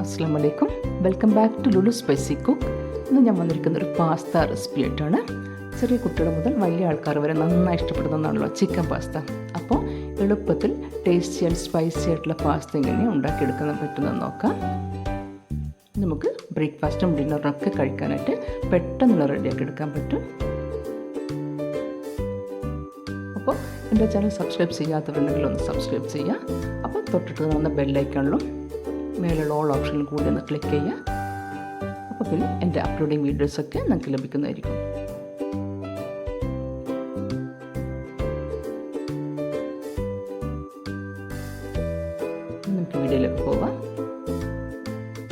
അസ്സലാമു അലൈക്കും. Welcome back to Lulu spicy cook. ഇന്ന് ഞാൻ വന്നിരിക്കുന്ന ഒരു പാസ്ത റെസിപ്പി ആയിട്ടാണ്. ചെറിയ കുട്ടികൾ മുതൽ വലിയ ആൾക്കാർ വരെ നന്നായി ഇഷ്ടപ്പെടുന്ന ഒന്നാണല്ലോ ചിക്കൻ പാസ്ത. അപ്പോൾ എളുപ്പത്തിൽ ടേസ്റ്റി ആൻഡ് സ്പൈസി ആയിട്ടുള്ള പാസ്ത എങ്ങനെയാണ് ഉണ്ടാക്കിയെടുക്കാൻ പറ്റുന്നതെന്ന് നോക്കാം. നമുക്ക് ബ്രേക്ക്ഫാസ്റ്റും ഡിന്നറിനൊക്കെ കഴിക്കാനായിട്ട് പെട്ടെന്നുള്ള റെഡിയാക്കി എടുക്കാൻ പറ്റും. അപ്പോൾ എൻ്റെ ചാനൽ സബ്സ്ക്രൈബ് ചെയ്യാത്തവരുണ്ടെങ്കിൽ ഒന്ന് സബ്സ്ക്രൈബ് ചെയ്യുക. അപ്പോൾ തൊട്ടിട്ട് വന്ന ബെല്ലൈക്കണിലും മേലുള്ള ഓൾ ഓപ്ഷനിൽ കൂടി ഒന്ന് ക്ലിക്ക് ചെയ്യുക. അപ്പോൾ പിന്നെ എൻ്റെ അപ്ലോഡിങ് വീഡിയോസൊക്കെ നിങ്ങൾക്ക് ലഭിക്കുന്നതായിരിക്കും. നമുക്ക് വീഡിയോയിലേക്ക് പോകാം.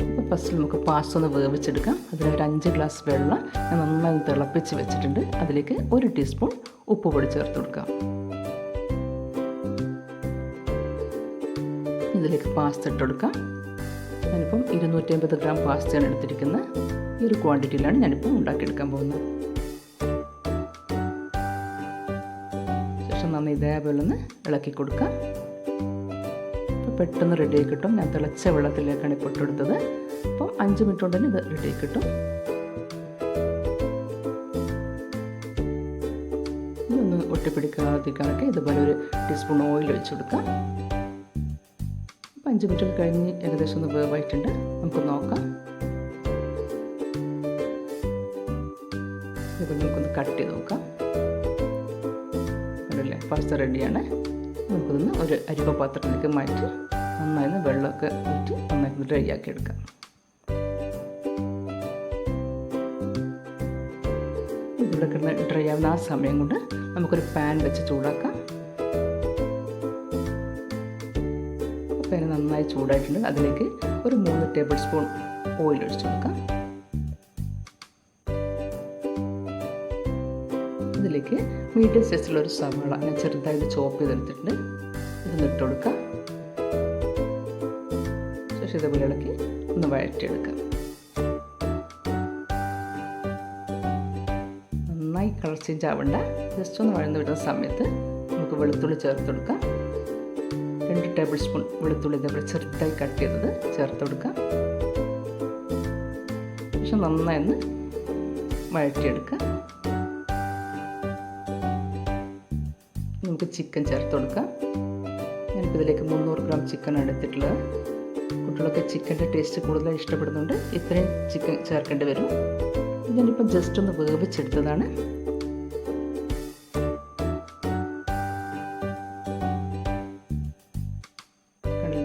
അപ്പോൾ ഫസ്റ്റ് നമുക്ക് പാസ്ത ഒന്ന് വേവിച്ചെടുക്കാം. അതിനൊരു 5 ഗ്ലാസ് വെള്ളം ഞാൻ നന്നായി തിളപ്പിച്ച് വെച്ചിട്ടുണ്ട്. അതിലേക്ക് 1 ടീസ്പൂൺ ഉപ്പ് പൊടി ചേർത്ത് കൊടുക്കാം. ഇതിലേക്ക് പാസ്ത ഇട്ട് കൊടുക്കാം. ഞാനിപ്പം 250 ഗ്രാം പാസ്തയാണ് എടുത്തിരിക്കുന്നത്. ഈ ഒരു ക്വാണ്ടിറ്റിയിലാണ് ഞാനിപ്പോൾ ഉണ്ടാക്കിയെടുക്കാൻ പോകുന്നത്. ശേഷം നന്നായി ഇതേപോലെ ഒന്ന് ഇളക്കി കൊടുക്കാം. അപ്പോൾ പെട്ടെന്ന് റെഡിയായി കിട്ടും. ഞാൻ തിളച്ച വെള്ളത്തിലേക്കാണ് ഇപ്പോൾ ഇട്ടെടുത്തത്. അപ്പം 5 മിനിറ്റ് കൊണ്ട് തന്നെ ഇത് റെഡിയായി കിട്ടും. ഇതൊന്ന് ഒട്ടിപ്പിടിക്കാതിരിക്കാനൊക്കെ ഇതുപോലെ 1 ടീസ്പൂൺ ഓയിൽ ഒഴിച്ച് കൊടുക്കാം. 5 മിനിറ്റ് കഴിഞ്ഞ് ഏകദേശം ഒന്ന് വേവായിട്ടുണ്ട്. നമുക്ക് നോക്കാം. ഇതുപോലെ നമുക്കൊന്ന് കട്ട് ചെയ്ത് നോക്കാം. അതല്ലേ പാസ്ത റെഡിയാണ്. നമുക്കിതൊന്ന് ഒരു അരിപ്പ പാത്രത്തിലേക്ക് മാറ്റി നന്നായി വെള്ളമൊക്കെ ഊറ്റി നന്നായി ഡ്രൈ ആക്കി എടുക്കാം. ഇതിവിടെ കിടന്ന് ഡ്രൈ ആവുന്ന ആ സമയം കൊണ്ട് നമുക്കൊരു പാൻ വെച്ച് ചൂടാക്കാം. പാൻ നന്നായി ചൂടായിട്ടുണ്ട്. അതിലേക്ക് ഒരു 3 ടേബിൾ സ്പൂൺ ഓയിൽ ഒഴിച്ച് കൊടുക്കാം. ഇതിലേക്ക് മീഡിയം സൈസിലുള്ള ഒരു സവാള ഞാൻ ചെറുതായിട്ട് ചോപ്പ് ചെയ്തെടുത്തിട്ടുണ്ട്. ഇതൊന്ന് ഇട്ട് കൊടുക്കാം. ശേഷം ഇതേപോലെ ഇളക്കി ഒന്ന് വഴറ്റിയെടുക്കാം. നന്നായി കളർ ചേഞ്ച് ആവണ്ട. ജസ്റ്റ് ഒന്ന് വഴന്ന് വിടുന്ന സമയത്ത് നമുക്ക് വെളുത്തുള്ളി ചേർത്ത് കൊടുക്കാം. 2 ടേബിൾ സ്പൂൺ വെളുത്തുള്ളി ഇതേപോലെ ചെറുതായി കട്ട് ചെയ്തത് ചേർത്ത് കൊടുക്കാം. ശേഷം നന്നായി ഒന്ന് വഴറ്റിയെടുക്കാം. നമുക്ക് ചിക്കൻ ചേർത്ത് കൊടുക്കാം. ഞാനിപ്പോൾ ഇതിലേക്ക് 300 ഗ്രാം ചിക്കൻ എടുത്തിട്ടുള്ളത്. കുട്ടികളൊക്കെ ചിക്കൻ്റെ ടേസ്റ്റ് കൂടുതലായി ഇഷ്ടപ്പെടുന്നുണ്ട്. ഇത്രയും ചിക്കൻ ചേർക്കേണ്ടി വരും. ഞാനിപ്പോൾ ജസ്റ്റ് ഒന്ന് വേവിച്ചെടുത്തതാണ്.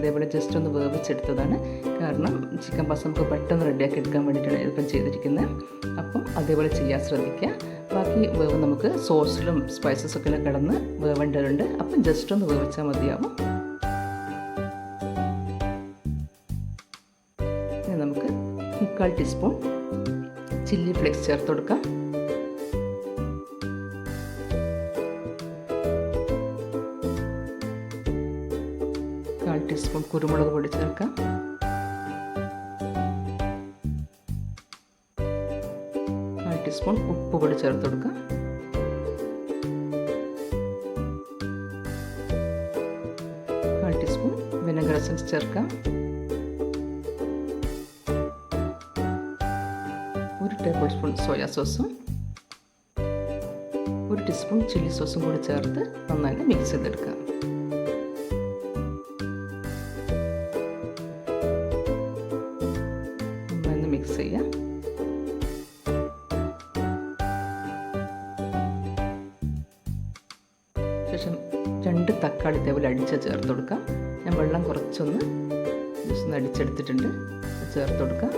ഇതേപോലെ ജസ്റ്റ് ഒന്ന് വേവിച്ചെടുത്തതാണ്. കാരണം ചിക്കൻ പാസ്ത നമുക്ക് പെട്ടെന്ന് റെഡിയാക്കി എടുക്കാൻ വേണ്ടിയിട്ടാണ് ഇതിപ്പം ചെയ്തിരിക്കുന്നത്. അപ്പം അതേപോലെ ചെയ്യാൻ ശ്രദ്ധിക്കുക. ബാക്കി വേവ് നമുക്ക് സോസിലും സ്പൈസസൊക്കെ കിടന്ന് വേവേണ്ടതുണ്ട്. അപ്പം ജസ്റ്റ് ഒന്ന് വേവിച്ചാൽ മതിയാവും. നമുക്ക് 1/4 ടീസ്പൂൺ ചില്ലി ഫ്ലേക്സ് ചേർത്ത് കൊടുക്കാം. ടീസ്പൂൺ കുരുമുളക് പൊടി ചേർക്കാം. 1 ടീസ്പൂൺ ഉപ്പ് പൊടി ചേർത്ത് കൊടുക്കാം. 1 ടീസ്പൂൺ വിനെഗർ എസൻസ് ചേർക്കാം. 1 ടേബിൾ സ്പൂൺ സോയ സോസും 1 ടീസ്പൂൺ ചില്ലി സോസും കൂടി ചേർത്ത് നന്നായി മിക്സ് ചെയ്തെടുക്കാം. മിക്സ് ചെയ്യാം. ശേഷം 2 തക്കാളി ഇതേപോലെ അടിച്ച് ചേർത്ത് കൊടുക്കാം. ഞാൻ വെള്ളം കുറച്ചൊന്ന് ജസ്റ്റ് ഒന്ന് അടിച്ചെടുത്തിട്ടുണ്ട്. ചേർത്ത് കൊടുക്കാം.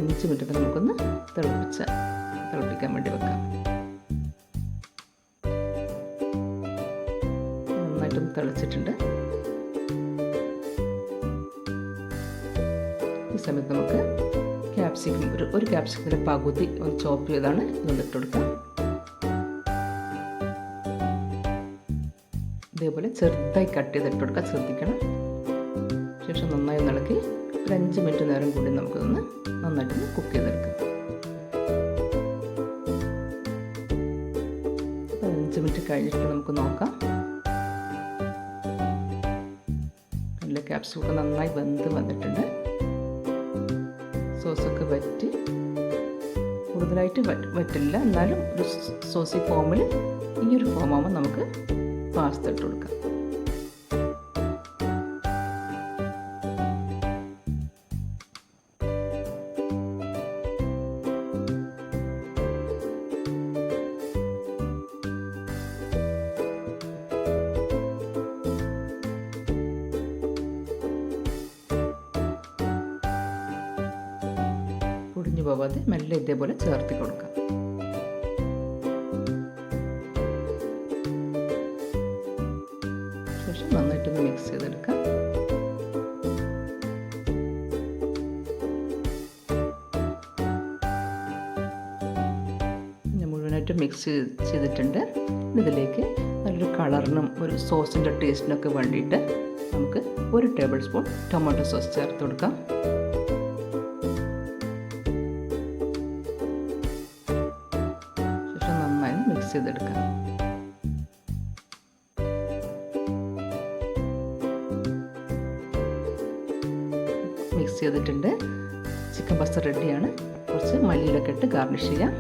5 മിനിറ്റ് നമുക്കൊന്ന് തിളപ്പിക്കാൻ വേണ്ടി വെക്കാം. നന്നായിട്ടൊന്ന് തിളച്ചിട്ടുണ്ട്. ഈ സമയത്ത് നമുക്ക് ക്യാപ്സിക്കം ഒരു ക്യാപ്സിക്കത്തിൻ്റെ പകുതി ഒന്ന് ചോപ്പ് ചെയ്താണ് ഇതൊന്ന് ഇട്ട് കൊടുക്കാം. ഇതേപോലെ ചെറുതായി കട്ട് ചെയ്ത് ഇട്ട് കൊടുക്കാൻ ശ്രദ്ധിക്കണം. ശേഷം നന്നായി ഇളക്കി 5 മിനിറ്റ് നേരം കൂടി നമുക്കൊന്ന് നന്നായിട്ടൊന്ന് കുക്ക് ചെയ്തെടുക്കാം. 5 മിനിറ്റ് കഴിഞ്ഞിട്ട് നമുക്ക് നോക്കാം. വന്നിട്ടുണ്ട്. ക്യാപ്സിക്കം നന്നായി വെന്ത് വന്നിട്ടുണ്ട്. സോസൊക്കെ വറ്റി, കൂടുതലായിട്ട് വറ്റില്ല, എന്നാലും ഒരു സോസി ഫോമിൽ, ഈ ഒരു ഫോമാകുമ്പോൾ നമുക്ക് പാസ്ത ഇട്ട് കൊടുക്കാം. പൊടിഞ്ഞു പോവാതെ മെല്ലെ ഇതേപോലെ ചേർത്തി കൊടുക്കാം. ശേഷം നന്നായിട്ടൊന്ന് മിക്സ് ചെയ്തെടുക്കാം. പിന്നെ മുഴുവനായിട്ട് മിക്സ് ചെയ്തിട്ടുണ്ട്. ഇതിലേക്ക് നല്ലൊരു കളറിനും ഒരു സോസിൻ്റെ ടേസ്റ്റിനൊക്കെ വേണ്ടിയിട്ട് നമുക്ക് 1 ടേബിൾ സ്പൂൺ ടൊമാറ്റോ സോസ് ചേർത്ത് കൊടുക്കാം. മിക്സ് ചെയ്തെടുക്കാം. മിക്സ് ചെയ്തിട്ടുണ്ട്. ചിക്കൻ പാസ്ത റെഡിയാണ്. കുറച്ച് മല്ലിയിലൊക്കെ ഇട്ട് ഗാർണിഷ് ചെയ്യാം.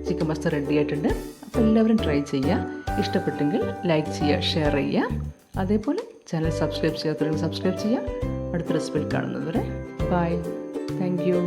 ചിക്കൻ പാസ്ത റെഡി ആയിട്ടുണ്ട്. അപ്പോൾ എല്ലാവരും ട്രൈ ചെയ്യുക. ഇഷ്ടപ്പെട്ടെങ്കിൽ ലൈക്ക് ചെയ്യുക, ഷെയർ ചെയ്യുക. അതേപോലെ ചാനൽ സബ്സ്ക്രൈബ് ചെയ്യാത്തവരെങ്കിൽ സബ്സ്ക്രൈബ് ചെയ്യുക. അടുത്ത റെസിപ്പിയിൽ കാണുന്നത് വരെ ബൈ. Thank you.